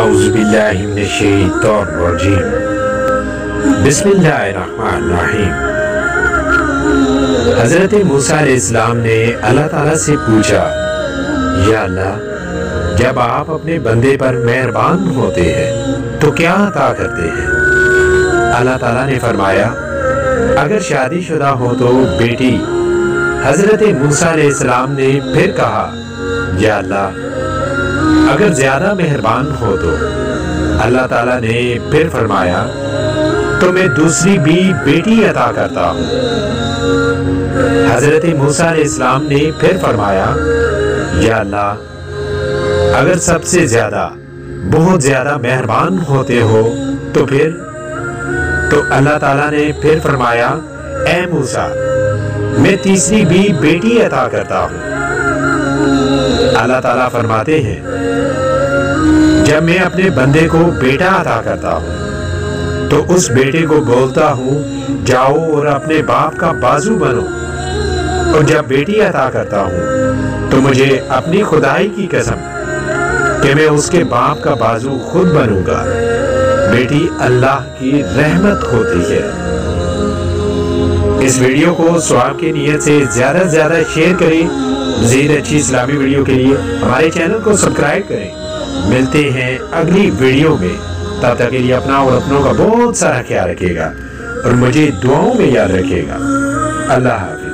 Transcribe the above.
اعوذ باللہ من الشیطان الرجیم بسم اللہ الرحمن الرحیم۔ حضرت موسیٰ علیہ السلام نے اللہ تعالیٰ سے پوچھا، یا اللہ، جب آپ اپنے بندے پر مہربان ہوتے ہیں تو کیا عطا کرتے ہیں؟ اللہ تعالیٰ نے فرمایا، اگر شادی شدہ ہو تو بیٹی۔ حضرت موسیٰ علیہ السلام نے پھر کہا، یا اللہ، اگر زیادہ مہربان ہو تو؟ اللہ تعالیٰ نے پھر فرمایا، تو میں دوسری بھی بیٹی عطا کرتا ہوں۔ حضرت موسیٰ علیہ السلام نے پھر فرمایا، یا اللہ، اگر سب سے زیادہ بہت زیادہ مہربان ہوتے ہو تو پھر؟ تو اللہ تعالیٰ نے پھر فرمایا، اے موسیٰ، میں تیسری بھی بیٹی عطا کرتا ہوں۔ اللہ تعالیٰ فرماتے ہیں، جب میں اپنے بندے کو بیٹا عطا کرتا ہوں تو اس بیٹے کو بولتا ہوں، جاؤ اور اپنے باپ کا بازو بنو، اور جب بیٹی عطا کرتا ہوں تو مجھے اپنی خدائی کی قسم کہ میں اس کے باپ کا بازو خود بنوں گا۔ بیٹی اللہ کی رحمت ہوتی ہے۔ اس ویڈیو کو ثواب کی نیت سے زیادہ سے زیادہ شیئر کریں۔ مزید اچھی اسلامی ویڈیو کے لیے ہمارے چینل کو سبسکرائب کریں۔ ملتے ہیں اگلی ویڈیو میں، تب تک کے لیے اپنا اور اپنوں کا بہت سارا خیال رکھیے گا اور مجھے دعاؤں میں یاد رکھیے گا۔ اللہ حافظ۔